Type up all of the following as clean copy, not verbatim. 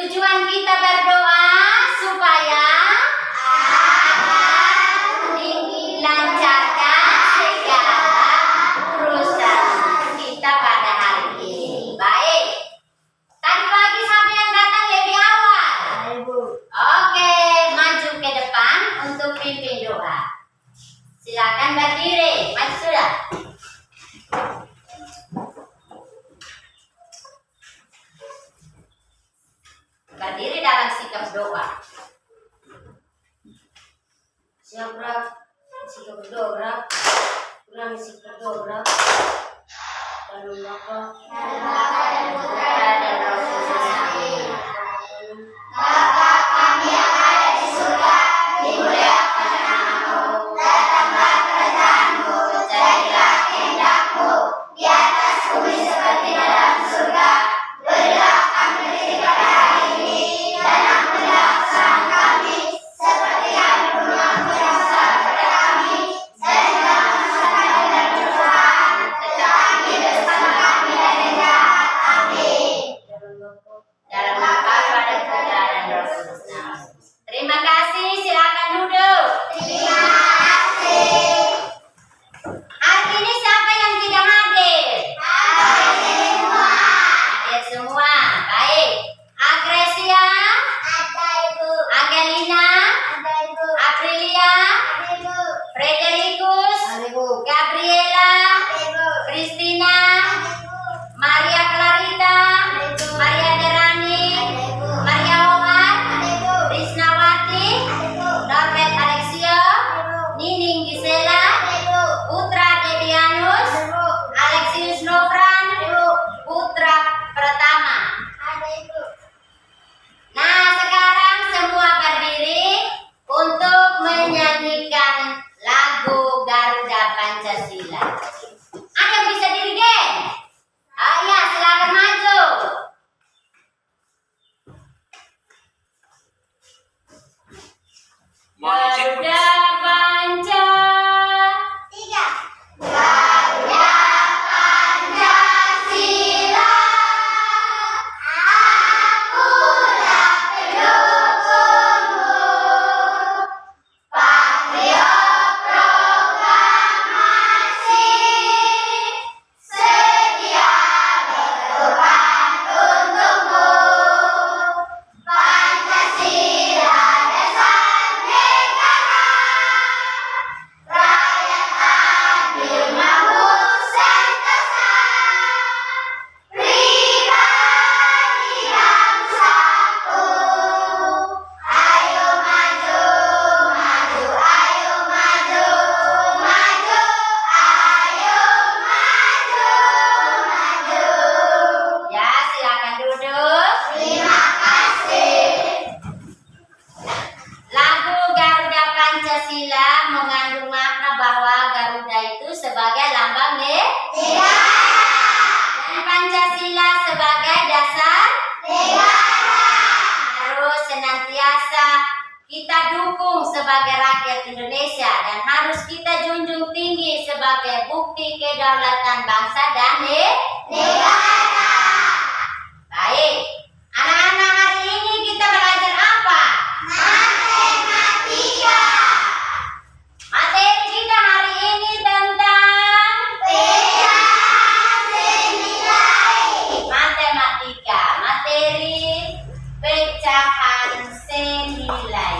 Tujuan kita berdoa supaya dilancarkan segala urusan kita pada hari ini. Baik. Tadi pagi siapa yang datang lebih awal? Oke, maju ke depan untuk pimpin doa. Silakan berdiri. Maju sudah. Berdiri dalam sikap doa. Siapa sikap berdoa? Kurang sikap doa. Lalu Bapa dan Putra dan Roh Kudus. Bapa kami yang ada di surga, dimuliakan namamu, datanglah kerajaanmu, jadilah kehendakmu di atas bumi seperti dalam surga. Berilah kami rezeki pada hari ini, dan ampunilah kesalahan kami, seperti kami pun mengampuni yang salah kepada kami, dan jangan masukkan kami dalam pencobaan, tetapi bebaskanlah kami dari yang jahat. Amin. Dalam Bapa pada Putra dan Roh Kudus. Terima kasih, silakan duduk. Terima kasih. Hari ini siapa yang tidak hadir? Hadir semua. Hadir semua. Baik. Agresia? Ada Ibu. Angelina? Ada Ibu. Aprilia? Ada Ibu. Frederikus? Ada Ibu. Gabriela? Ada Ibu. Christina? Ada Ibu. Maria Clarita? Ada Ibu. Maria Derani? Ada Ibu. Maria Omar? Ada Ibu. Risnawati? Ada Ibu. Norbert Alexio? Ada Ibu. Nining Gisela? Ada Ibu. Putra Dedianus? Ada Ibu. Alexius Nofran? Ada Ibu. Putra Pratama? Ada Ibu. Nah, sekarang semua berdiri untuk menyanyikan lagu Garuda Pancasila. Ada yang bisa dirigen? Ya, silakan maju. Garuda Panca. Tiga. Garuda Pancasila, akulah pendukungmu. Patriot proklamasi, sedia berkorban untukmu. Pancasila dasar negara, rakyat adil makmur sentosa, pribadi yang satu. Ayo maju, maju, ayo maju, maju, ayo maju, maju. Ya, silakan duduk. Terima kasih. Lagu Garuda Pancasila mengandung makna bahwa Garuda itu sebagai lambang negara dan Pancasila sebagai dasar negara. Harus senantiasa kita dukung sebagai rakyat Indonesia dan harus kita junjung tinggi sebagai bukti kedaulatan bangsa dan negara. Baik, anak-anak, hari ini kita belajar apa? Matematika. Materi kita hari ini tentang pecahan senilai. Matematika, materi pecahan senilai.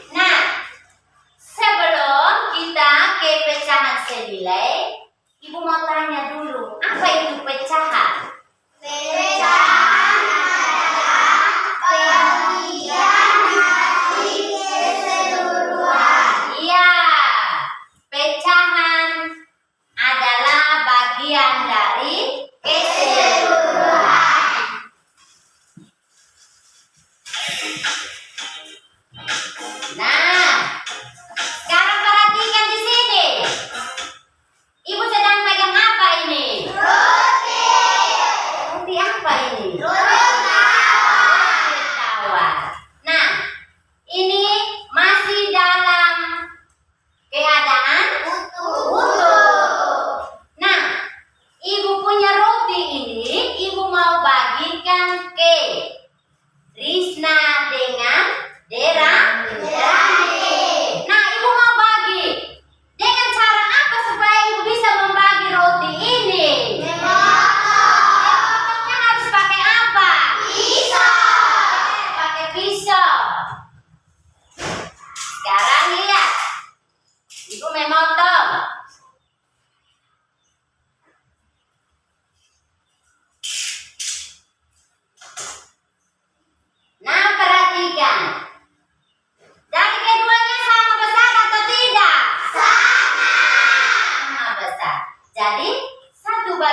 Nah, sebelum kita ke pecahan senilai, Ibu mau tanya dulu, apa itu pecahan? Pecahan adalah pembagian hasil keseluruhan. Iya, pecahan adalah bagian dari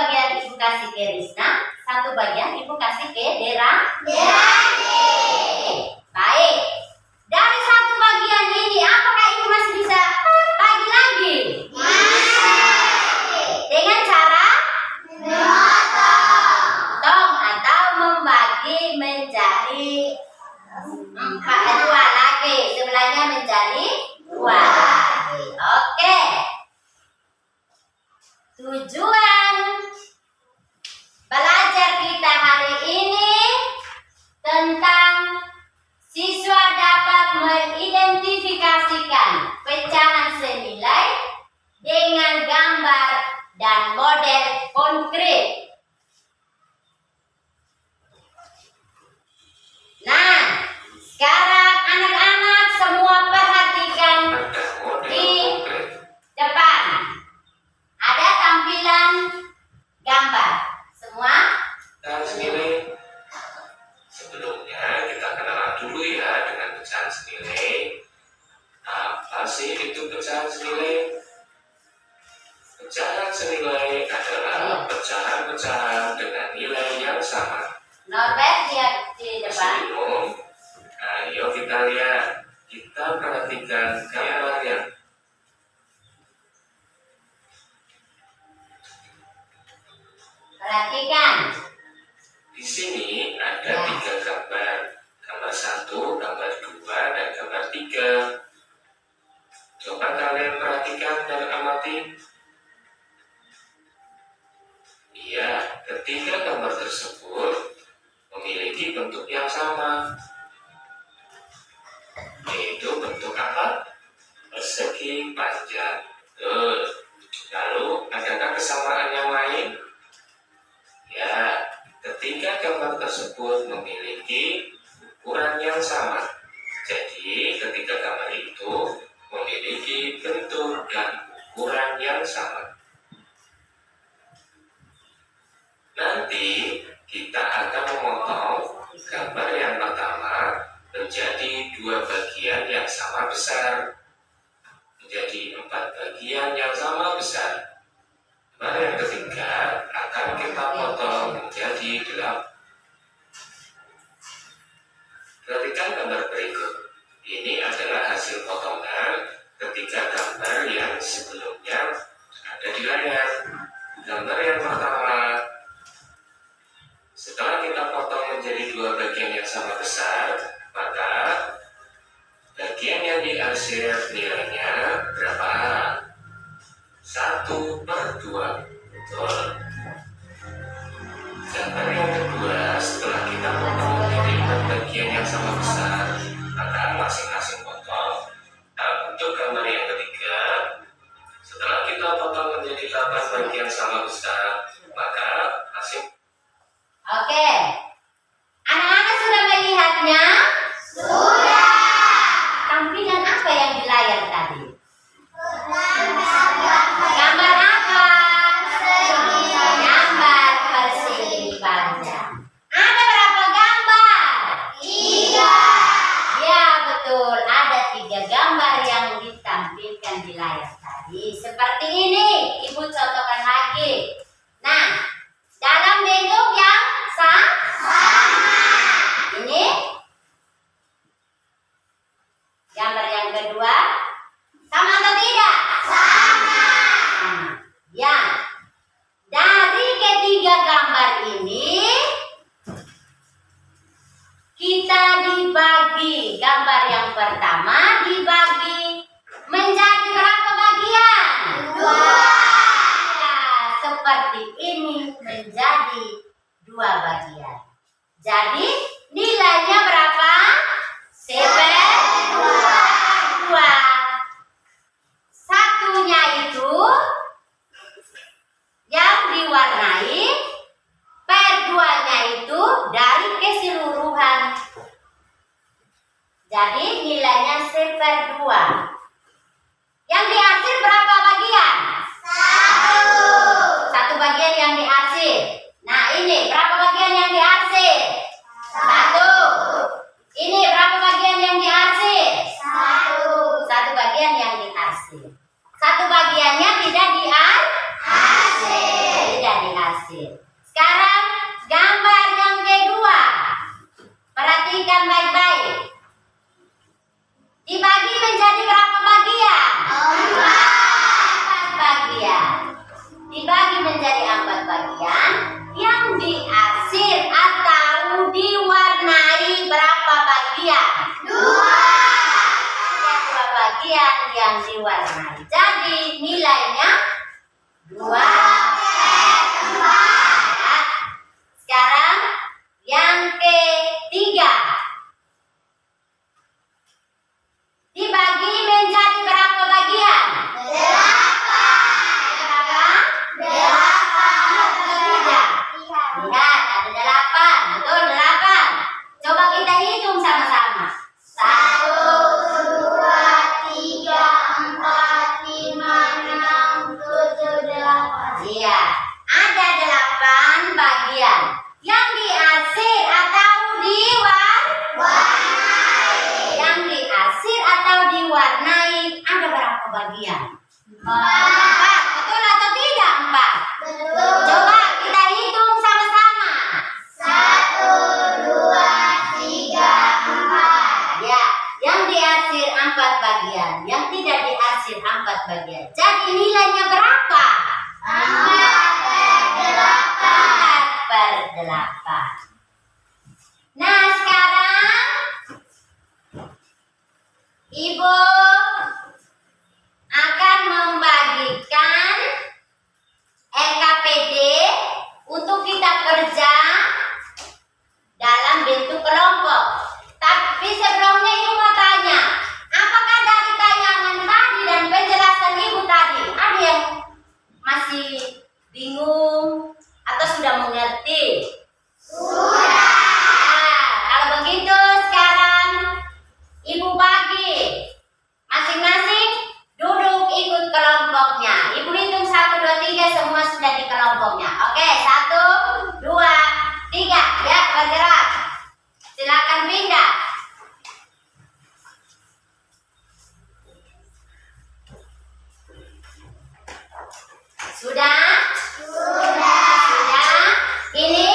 bagian Ibu kasih ke Rizna, satu bagian Ibu kasih ke Dera. Baik. Dari satu bagian ini, apakah Ibu masih bisa bagi lagi? Dengan cara memotong atau membagi menjadi dua lagi, sebelahnya menjadi dua lagi. Oke. Tujuan belajar kita hari ini tentang siswa dapat mengidentifikasikan pecahan senilai dengan gambar dan model konkret. Nah, sekarang anak-anak semua perhatikan di depan. Ada tampilan gambar. Semua? Pecahan senilai. Sebelumnya kita kenalan dulu ya dengan pecahan senilai. Apa sih itu pecahan senilai? Pecahan senilai adalah pecahan-pecahan dengan nilai yang sama. Norbert lihat di depan. Sebelum, ayo kita lihat. Kita perhatikan gambar yang Perhatikan. di sini ada 3 gambar. Gambar 1, gambar 2, dan gambar 3. Coba kalian perhatikan dan amati. Iya, ketiga gambar tersebut memiliki bentuk yang sama. Yaitu bentuk apa? Persegi panjang. Lalu, adakah kesamaan yang lain? Ya, ketiga gambar tersebut memiliki ukuran yang sama. Jadi, ketiga gambar itu memiliki bentuk dan ukuran yang sama. Nanti kita akan memotong gambar yang pertama menjadi 2 bagian yang sama besar, menjadi 4 bagian yang sama besar. Gambar yang ketiga akan kita potong menjadi 8. Perhatikan gambar berikut. Ini adalah hasil potongan ketiga gambar yang sebelumnya ada di layar. Gambar yang pertama, setelah kita potong menjadi 2 bagian yang sama besar, maka bagian yang diarsir nilainya berapa? 1/2. Betul. Gambar yang kedua, setelah kita potong menjadi 4 bagian yang sama besar, maka masing-masing potong. Nah, untuk gambar yang ketiga, setelah kita potong menjadi 8 bagian sama besar, maka masing. Oke. Anak-anak sudah melihatnya? Sudah. Tampilan apa yang di layar tadi? Gambar apa? Gambar persegi panjang. Ada berapa gambar? 3. Ya, betul. Ada 3 gambar yang ditampilkan di layar tadi. Seperti ini. Ibu contohkan lagi. Nah, dalam bentuk yang sama. Ini gambar yang kedua. Sama atau tidak? Sama. Ya. Dari ketiga gambar ini kita dibagi. Gambar yang pertama dibagi menjadi berapa bagian? 2. Ya, seperti ini menjadi 2 bagian. Jadi nilainya berapa? 2. Satunya itu yang diwarnai, per-2-nya itu dari keseluruhan. Jadi nilainya 1/2. Yang diarsir berapa bagian? 1. 1 bagian yang diarsir. Nah, ini berapa bagian yang diarsir? 1. Ini berapa bagian yang diarsir? diarsir. Sekarang gambar yang kedua. Perhatikan baik-baik. Dibagi menjadi berapa bagian? 4 bagian. Dibagi menjadi 4 bagian. Yang diarsir atau diwarnai berapa bagian? 2. Ada 2 bagian yang diwarnai. Jadi nilainya 2/4. Sekarang yang ketiga. Dibagi menjadi berapa bagian? 8. Berapa? 8. Lihat, ada 8. Betul, 8. Coba kita hitung sama-sama. 1, 2, 3, 4, 5, 6, 7, 8. Iya, ada 8 bagian. Yang diarsir atau diwarnai. Yang diarsir atau diwarnai ada berapa bagian? 4. Betul atau tidak? 4. Betul. Coba kita hitung sama-sama. 1, 2, 3, 4. Ya, yang diarsir 4 bagian, yang tidak diarsir 4 bagian. Jadi nilainya berapa? 4/8. Nah, sekarang Ibu akan membagikan LKPD untuk kita kerja dalam bentuk kelompok. Tapi sebelumnya Ibu mau tanya, apakah dari tayangan tadi dan penjelasan Ibu tadi ada yang masih bingung atau sudah mengerti? Sudah. Nah, kalau begitu sekarang Ibu bagi masing-masing duduk ikut kelompoknya. Ibu hitung 1, 2, 3 semua sudah di kelompoknya. Oke, 1, 2, 3. Ya, bergerak. Silakan pindah. Sudah? Sudah. Sudah. Ini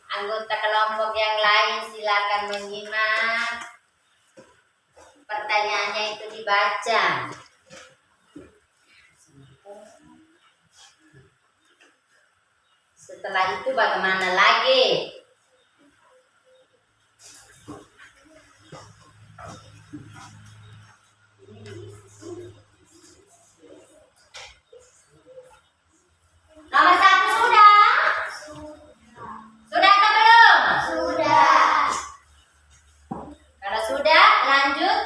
Anggota kelompok yang lain silakan menyimak. Pertanyaannya itu dibaca. Setelah itu bagaimana lagi? Nomor 1 sudah? Sudah atau belum? Sudah. Kalau sudah, lanjut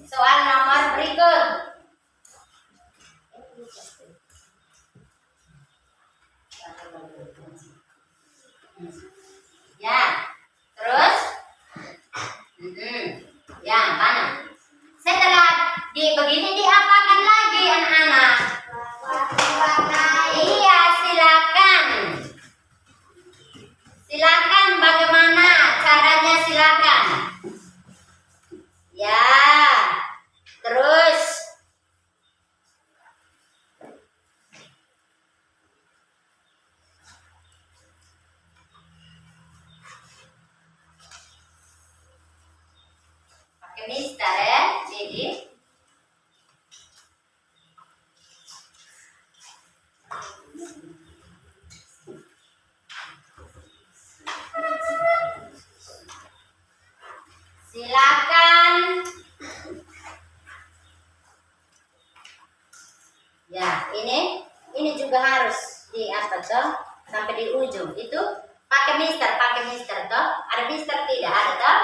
soal nomor berikut. Ya, terus? Ya, mana? Setelah begini diapakan lagi anak-anak? Iya, silakan. Silakan, bagaimana caranya, silakan. Ya, terus. Pakai mister ya, jadi. Silakan. Ya, ini juga harus di apa toh? Sampai di ujung. Itu pakai mister toh? Ada mister tidak? Ada toh?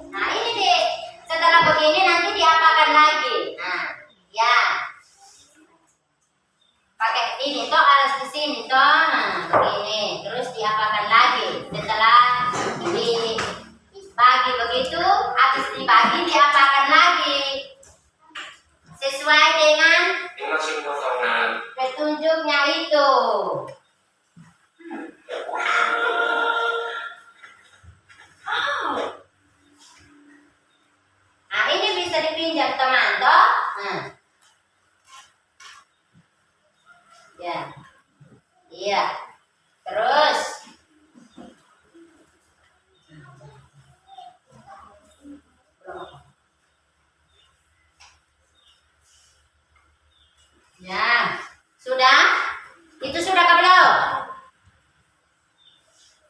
Nah, ini deh. Setelah begini nanti diapakan lagi? Nah, ya. Pakai ini toh, alas di sini toh. Nah, begini. Terus diapakan lagi? Setelah dibagi begitu, habis dibagi diapakan lagi? Sesuai dengan petunjuknya itu. Nah, ini bisa dipinjam teman toh. Nah. Ya. Iya. Terus. Ya. Sudah? Itu sudah kah belum?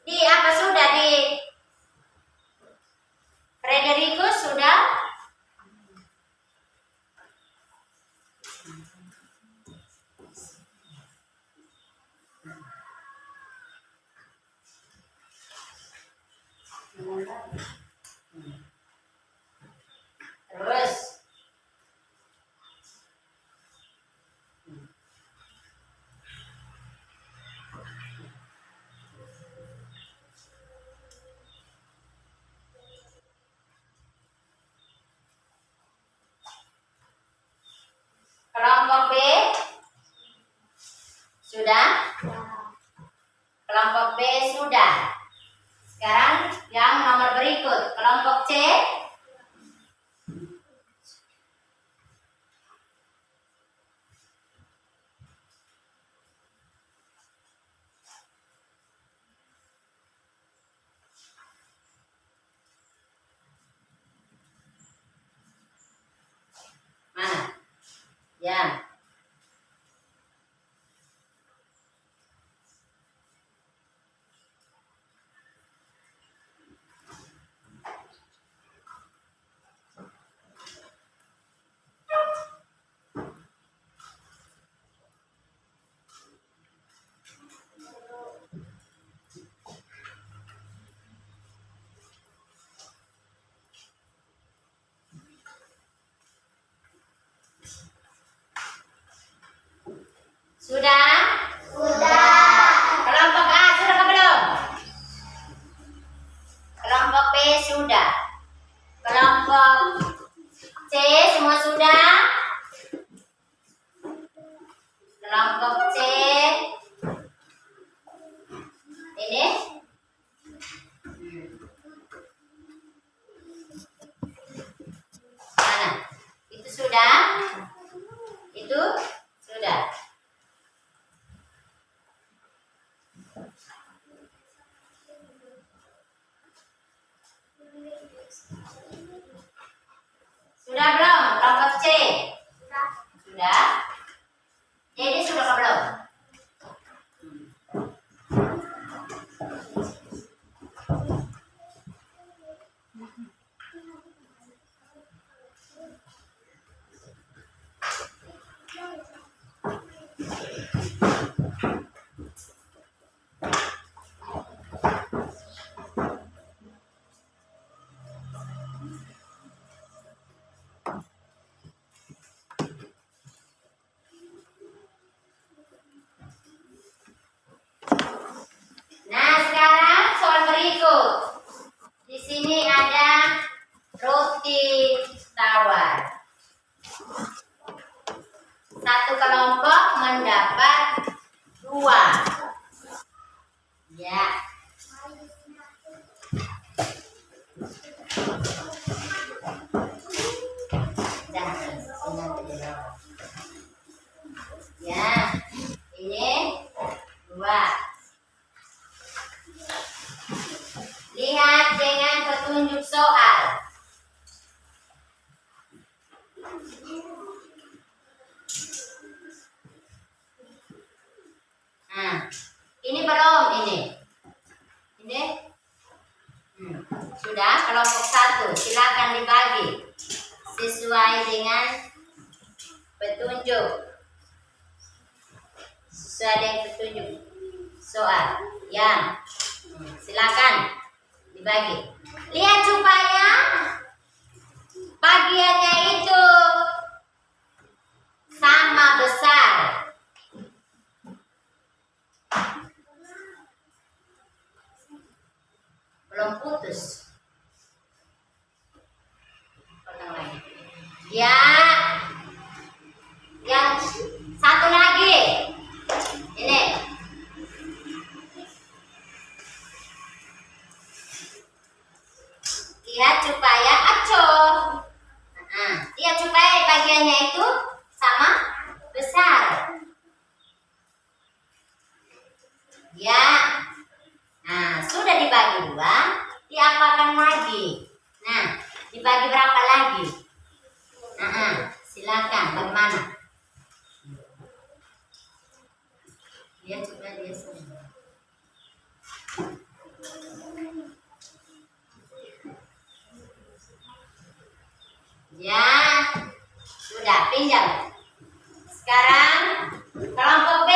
Di apa sudah di Frederikus sudah? Terus kelompok B sudah? Kelompok B sudah. Sekarang yang nomor berikut, kelompok C. Mana? Ya. Sudah? Sudah. Kelompok A sudah apa belum? Kelompok B sudah. Kelompok C semua sudah? Kelompok C. Ini. Mana? Itu sudah. Itu sudah. Sudah belum? Kelompok C. Sudah. Jadi sudah apa belum? Nah, sekarang soal berikut. Di sini ada roti tawar. Satu kelompok mendapat 2. Ya. Ya, ini 2. Lihat dengan petunjuk soal. Nah, ini belum ini. Ini. Sudah kelompok 1. Silakan dibagi sesuai dengan petunjuk. Sesuai dengan petunjuk soal. Ya. Silakan dibagi. Lihat supaya bagiannya itu sama besar. Belum putus. Potong lagi. Ya. Yang satu lagi. Ini. Lihat supaya acoh. Lihat supaya bagiannya itu sama besar. Ya. Nah, sudah dibagi 2, diapakan lagi? Nah, dibagi berapa lagi? Silakan, bagaimana? Lihat supaya dia sama. Ya, sudah pinjam. Sekarang kelompok B.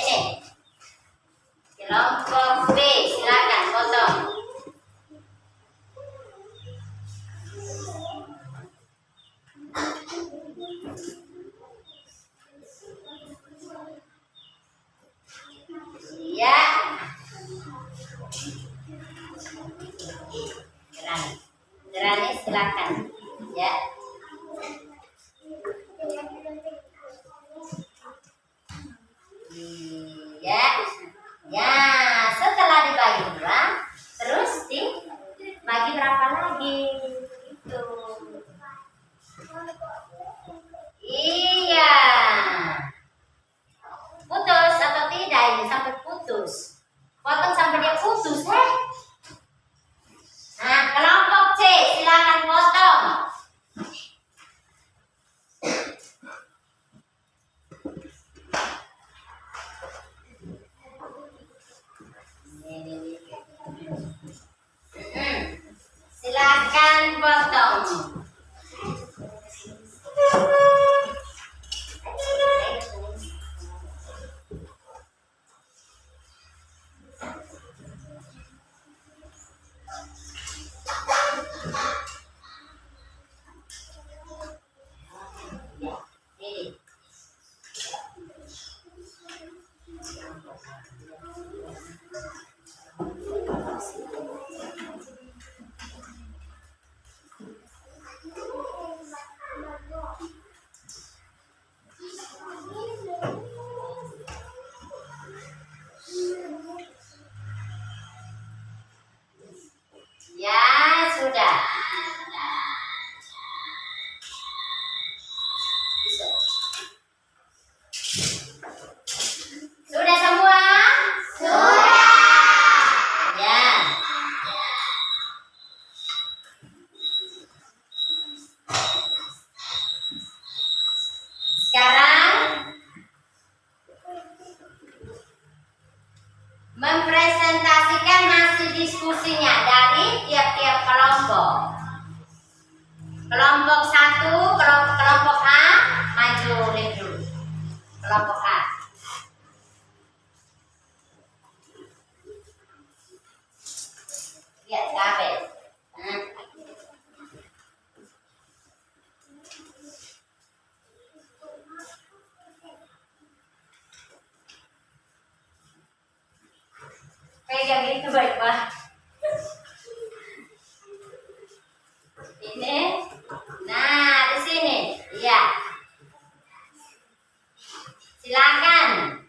Ini. Kelompok B, silakan potong. Ya. Gerani silakan. Ya. Ya. Ya, setelah dibagi 2, terus dibagi berapa lagi? Itu. Iya. Putus atau tidak ini sampai putus? Potong sampai dia putus, Nah, kelompok C, silakan potong. Silakan potong. mempresentasikan hasil diskusinya dari tiap-tiap kelompok. Kelompok 1, kelompok A, maju lihat dulu. Kelompok A. Lihat kabel. Pegang itu baik-baik. Ini. Nah, di sini. Iya. Silakan.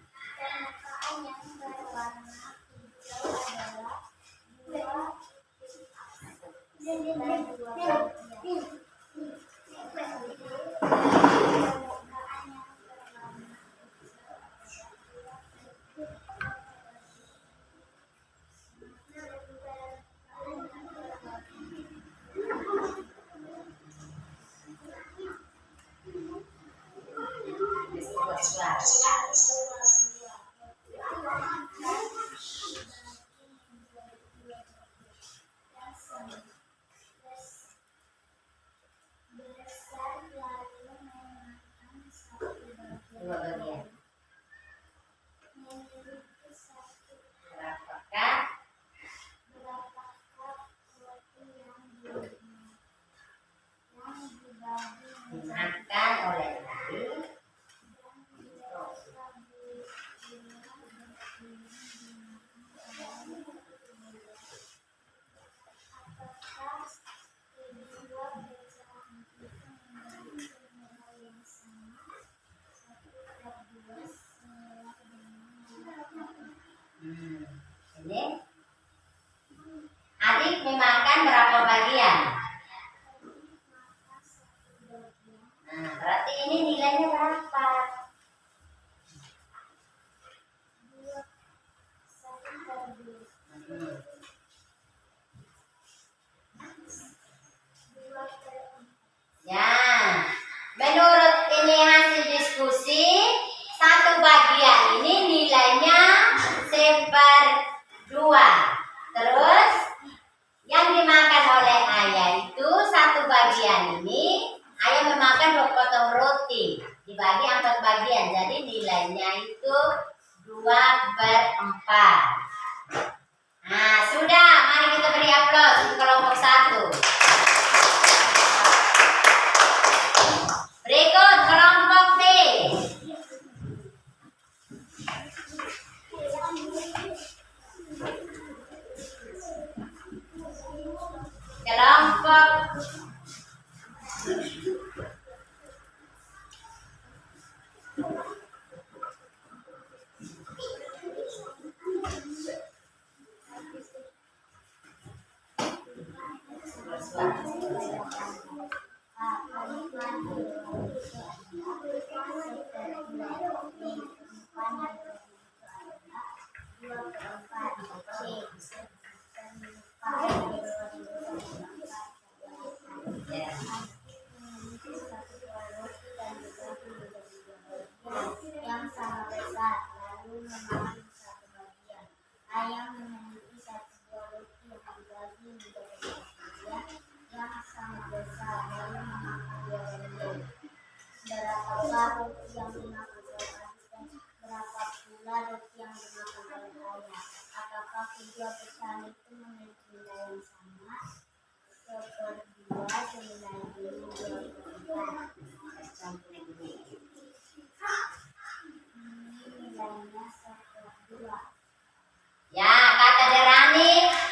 Dua bagian. Berapakah dimakan oleh tadi? Ini adik memakan berapa bagian? Nah, berarti ini nilainya berapa? Ya, menurut ini hasil diskusi, satu bagian ini nilainya 1/2. Terus yang dimakan oleh ayah itu satu bagian ini, ayah memakan 2 potong roti dibagi 4 bagian, jadi nilainya itu 2/4. Nah, sudah, mari kita beri aplaus untuk kelompok 1. Berikut kelompok B. Kelompok yang sama besar, lalu memakan satu bagian. Ayam memiliki 1 buah roti yang dibagi menjadi 2 bagian yang sama besar, lalu memakan 2 bagian. Berapakah roti yang dimakan oleh adik dan berapa pula roti yang dimakan oleh ayah? Apakah kedua pecahan itu memiliki nilai yang sama? 1/2 senilai ini 2/4. Nilainya 1/2. Ya, kata Derani,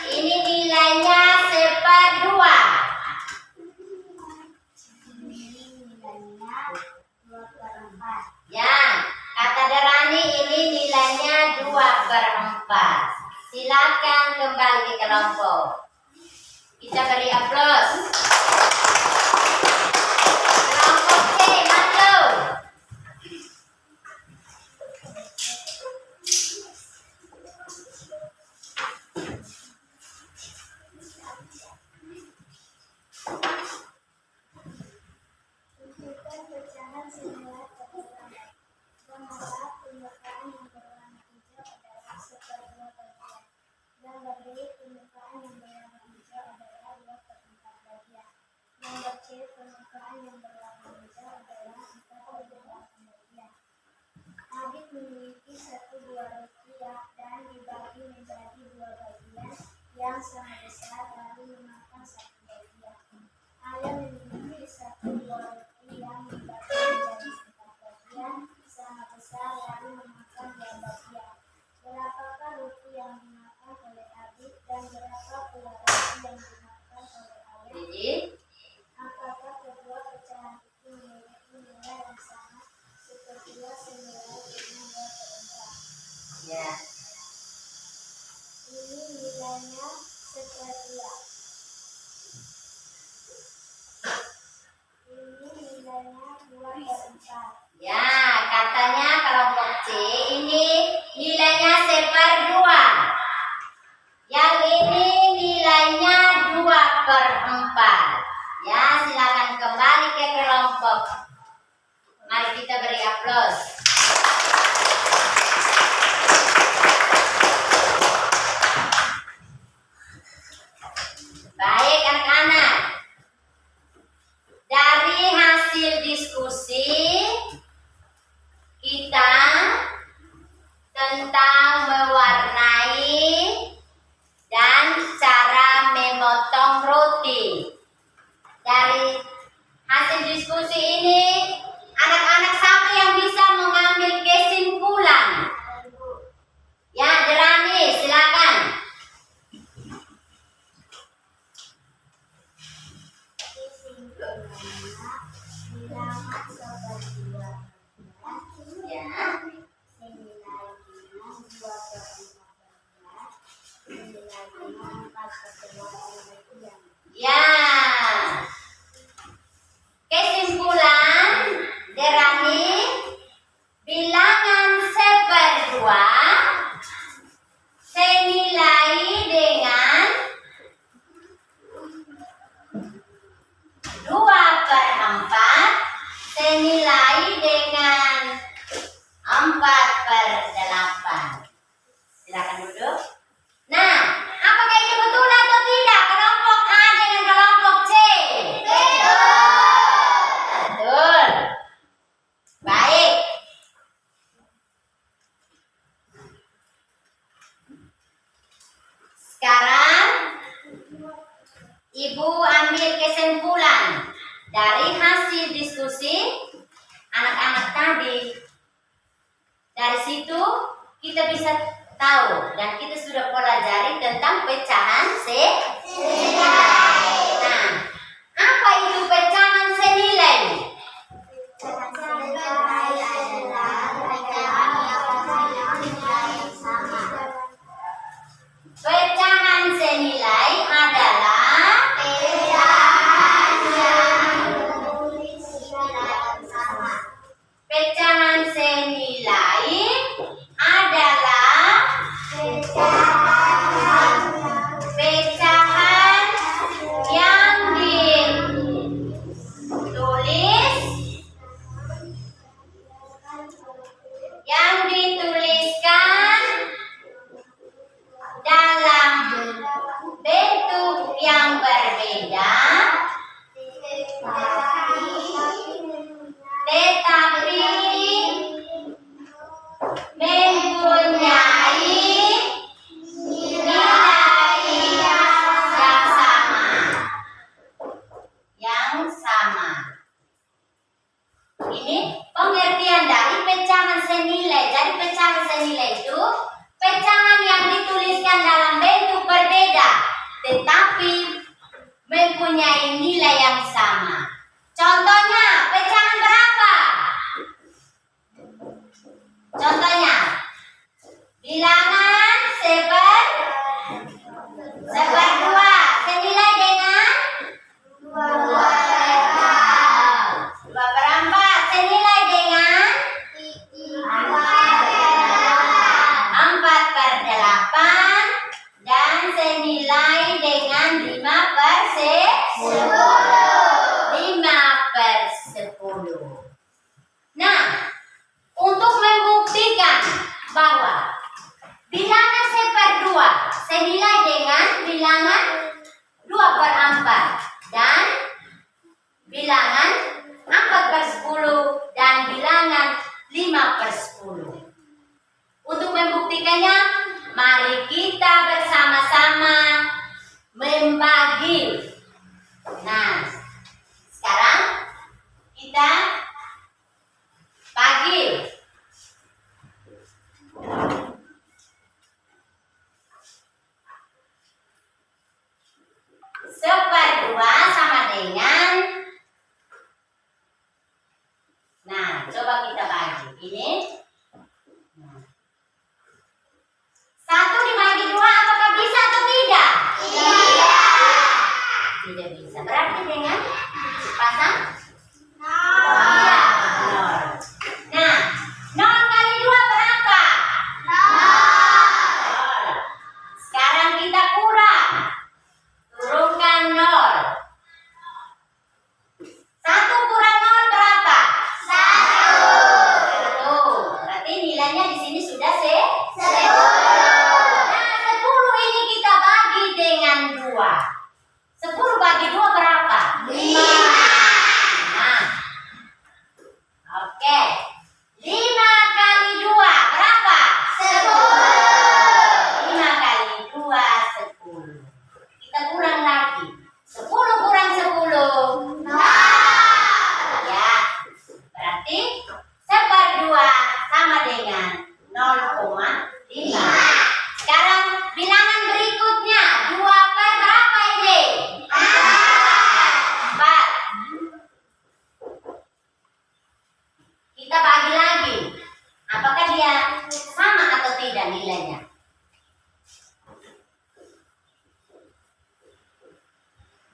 ini nilainya 1/2. Ini nilainya 2/4. Ya, kata Derani ini nilainya 2/4. Silakan kembali ke kelompok. Kita beri aplaus. Kelompok C, maju. Tunjukkan pecahan senilai terserah. Mengapa permukaan yang berwarna hijau adalah 1/2 bagian. Yang berdiri permukaan yang berwarna hijau adalah 2/4 bagian. Nomor C, permukaan yang berwarna hijau adalah 4/8 bagian. Adit memiliki 1 buah roti dan dibagi menjadi 2 bagian yang sama besar lalu memakan 1 bagian. Ayah memiliki 1 buah roti yang dibagi menjadi 4 bagian sama besar lalu memakan 2 bagian. Berapakah roti yang dimakan oleh Adit dan berapa buah roti yang dimakan oleh Ayah? Apakah kedua pecahan itu memiliki nilai yang sama sepertiga senilai dengan 2/4? Ya. Ini nilainya sepertiga. Ini nilainya 2/4. Ya, katanya kelompok C ini nilainya 1/2. Yang ini nilainya 2/4. Ya, silakan kembali ke kelompok. Mari kita beri aplaus. Baik anak-anak. Dari hasil diskusi kita tentang mewarnai dan cara memotong roti. Dari hasil diskusi ini, anak-anak siapa yang bisa mengambil kesimpulan? Ya, Derani, silakan. Bilangan sepertiga Ya. senilai dengan 2/4 bagian, senilai dengan 4/8 bagian. Ya. Kesimpulan Derani, bilangan 1/2 senilai dengan 2/4 senilai dengan 4/8. Silakan duduk. Nah, apakah ini betul atau tidak kelompok A dengan kelompok C? Betul. Baik. Sekarang Ibu ambil kesimpulan dari hasil diskusi anak-anak tadi. Dari situ kita bisa tahu dan kita sudah pelajari tentang pecahan senilai. Nah, apa itu pecahan senilai? Pecahan senilai adalah pecahan yang memiliki nilai yang sama. Pecahan senilai adalah Pecahan yang memiliki nilai yang sama. pecahan senilai adalah pecahan yang dituliskan dalam bentuk yang berbeda tetapi mempunyai nilai yang sama. Ini pengertian dari pecahan senilai. Jadi pecahan senilai itu pecahan yang dituliskan dalam bentuk berbeda tetapi mempunyai nilai yang sama. Contohnya, pecahan berapa? Contohnya, bilangan 1/2 senilai dengan 2/4 senilai dengan 4/8 dan senilai dengan 5/10. Nah, untuk membuktikan bahwa bilangan senilai dengan bilangan 2/4 dan bilangan 4/10 dan bilangan 5/10. Untuk membuktikannya, mari kita bersama-sama membagi. Nah, sekarang kita bagi. Seperdua sama dengan, nah coba kita bagi ini. Nah. 1 dibagi 2 apakah bisa atau tidak? Tidak bisa. Berarti dengan pasang iya, 0. Nah, 0 kali 2 berapa? 0. Sekarang kita kurang. Turunkan 0. 1 kurang 0 berapa? 1. Berarti nilainya di sini sudah 10. Nah, 10 ini kita bagi dengan 2. 10 bagi 2 berapa? 5. Nah, oke. 5 kali 2 berapa? 10. 5 kali 2 10. Kita kurang lagi. 10 kurang 10. Ya. Berarti 1/2 sama dengan 0,5. Sekarang bilangan berikutnya 2/berapa ini? 4. Kita bagi lagi. Apakah dia sama atau tidak nilainya?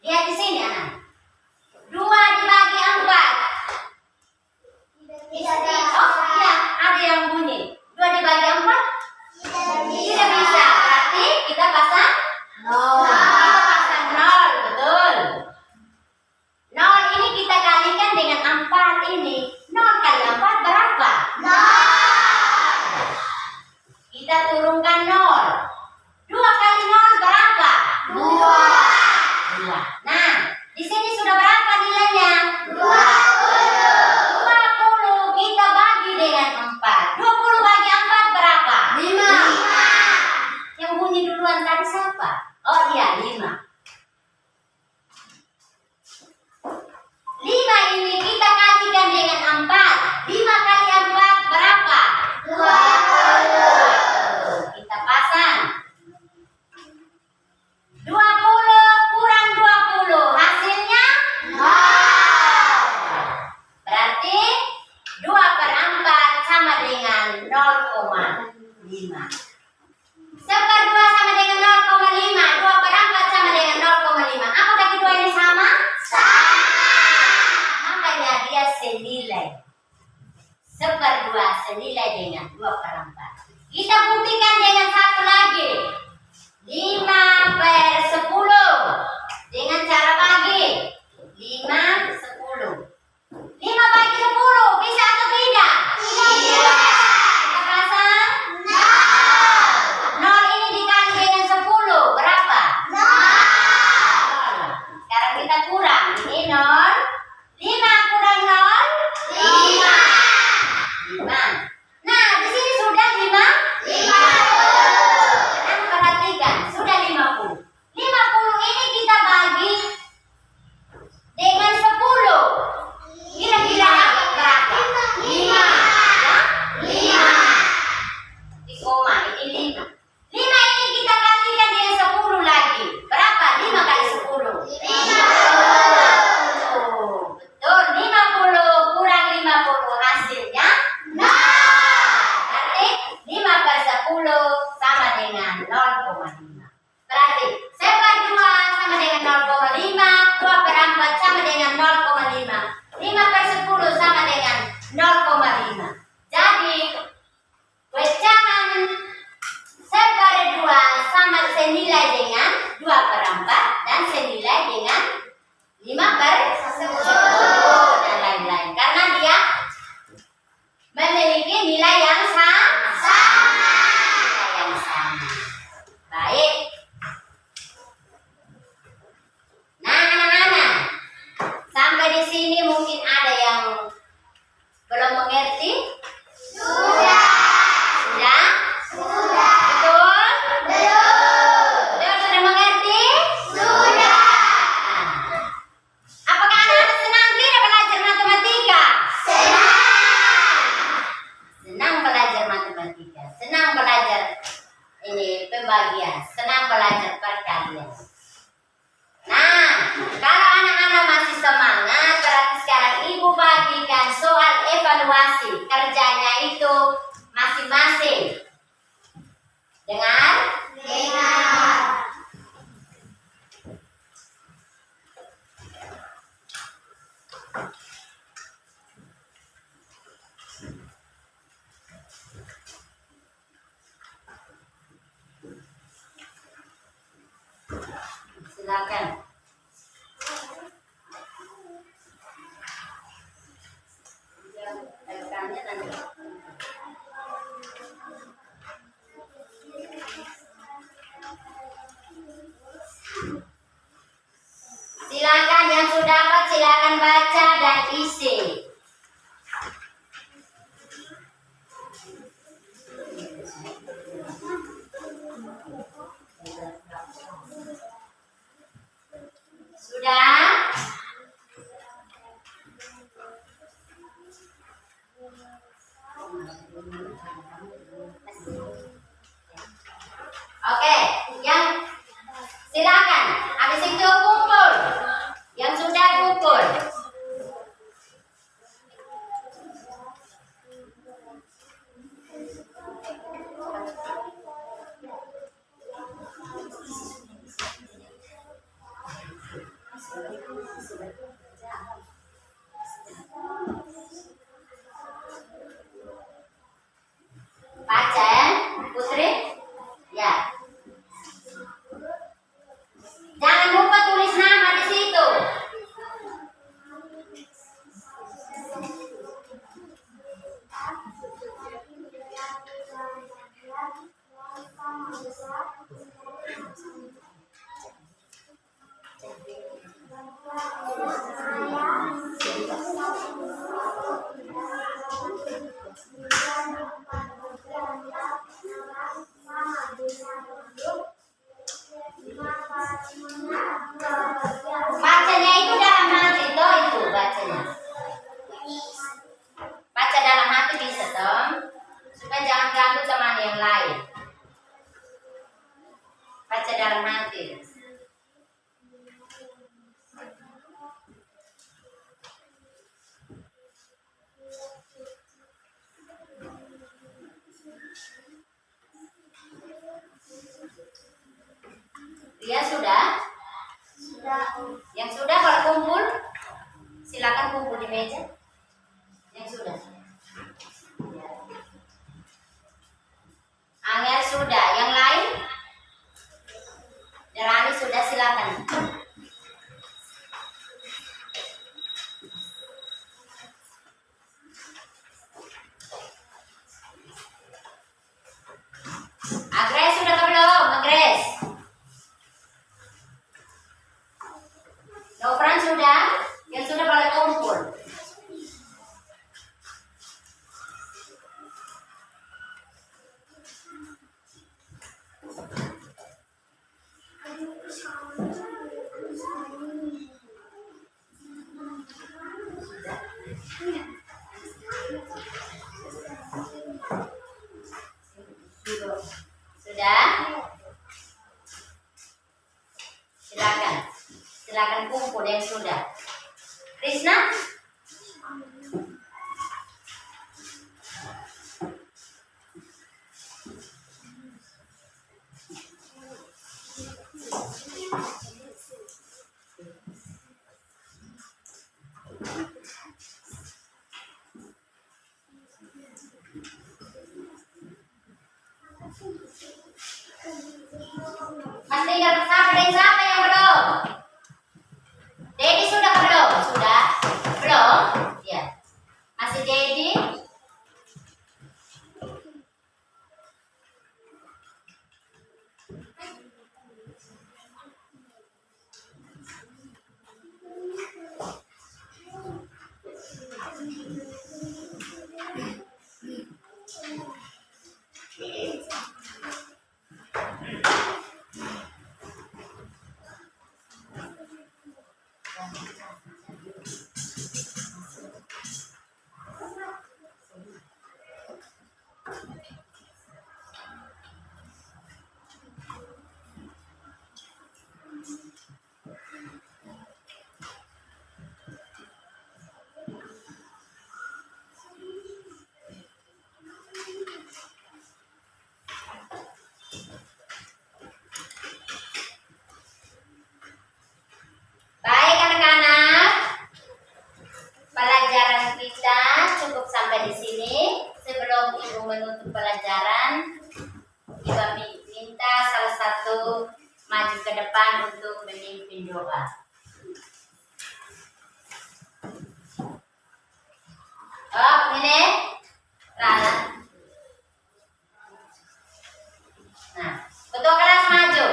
Lihat di sini anak. 2 dibagi 4. Oh iya, ada yang bunyi. 2 dibagi 4? Tidak bisa. Berarti kita pasang 0. Kita pasang 0, betul. 0 ini kita kalikan dengan 4 ini. 0 kali 4 berapa? 0. Kita turunkan 0. 2 kali 0 berapa? 2. Nah, di sini sudah berapa nilainya? 20. Kita bagi dengan 4. 20 bagi 4 berapa? 5. Yang bunyi duluan tadi siapa? Oh iya, 5. 5 ini kita kalikan dengan 4. 5 kali 4 berapa? 20. Kita pasang. 20 kurang 20 hasilnya 0. Berarti 2/4 sama dengan 0,5. 1/2 sama dengan 0,5. 2/4 sama dengan 0,5. Apakah kedua ini sama? Sama. Makanya dia senilai. 1/2 senilai dengan 2/4. Kita buktikan dengan satu lagi. 5/10 dengan cara bagi 5 10. 5 bagi 10 bisa atau tidak? Tidak. Kita pasang 0. 0 ini dikali dengan 10 berapa? 0. Sekarang kita kurang. Ini 0. 5 kurang 0 5. 5. Nah, di sini sudah 50. Perhatikan, sudah 50. 50 ini kita bagi dengan 10. Kira-kira berapa? 5. Ya? 5. Di koma, ini 5. 5 ini kita kalikan dengan 10 lagi. Berapa? 5 kali 10. 50. Betul, 50 kurang 50 hasilnya 0. Berarti 5/10 sama dengan 0,5. Berarti 1/2 sama dengan 0,5. 2/4 sama dengan 0,5. 5/10 sama dengan 0,5. Jadi pecahan 1/2 sama senilai dengan 2/4 dan senilai dengan 5/10 dan lain-lain. Karena dia memiliki nilai yang sama. Nilai yang sama. Baik. pembagian. Senang belajar perkalian. Nah, kalau anak-anak masih semangat, berarti sekarang Ibu bagikan soal evaluasi. Kerjanya itu masing-masing. Dengar? Dengar. Silakan. Rekannya nanti. Silakan yang sudah dapat silakan baca dan isi. Sudah? Oke, yang silakan. Habis itu kumpul. Yang sudah kumpul. Baca ya, Putri? Ya. Jangan lupa tulis nama di situ. Bacanya itu dalam hati toh, itu bacanya. Baca dalam hati bisa toh, supaya jangan ganggu teman yang lain. Baca dalam hati. Dia sudah? Sudah. Yang sudah kalau kumpul, silakan kumpul di meja. Yang sudah. Angel sudah. Yang lain? Derani sudah, silakan. Agres sudah ke belum? Agres. Nofran sudah? Yang sudah boleh kumpul. Sudah? Silakan. Silakan kumpul yang sudah. Krisna? Mas tinggal siapa yang belum? Dedi sudah belum? Sudah? Belum? Ya. Masih Dedi? satu maju ke depan untuk memimpin doa. Oh, ini Rana. Nah, ketua kelas maju.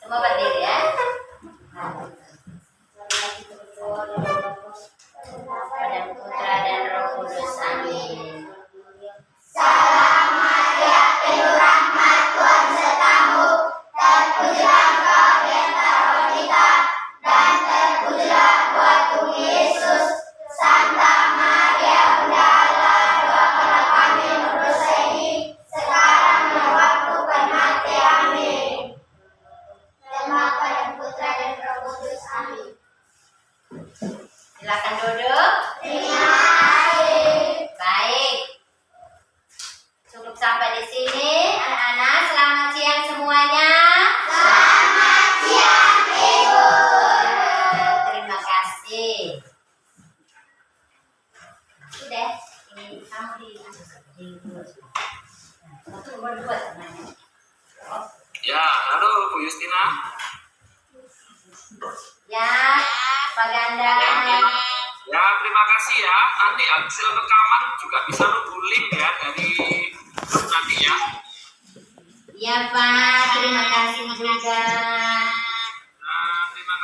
Semua berdiri ya. Pada Putra dan Roh Kudus. Amin. Silakan duduk. Baik. Cukup sampai di sini, anak-anak. Selamat siang semuanya. Selamat siang, Ibu. Terima kasih. Sudah, ini kamu di satu berdua temannya. Ya, halo Bu Justina. Ya, Pak Ganda. Ya, terima kasih ya. Nanti hasil rekaman juga bisa nunggu link ya dari nanti ya. Ya Pak, terima kasih juga.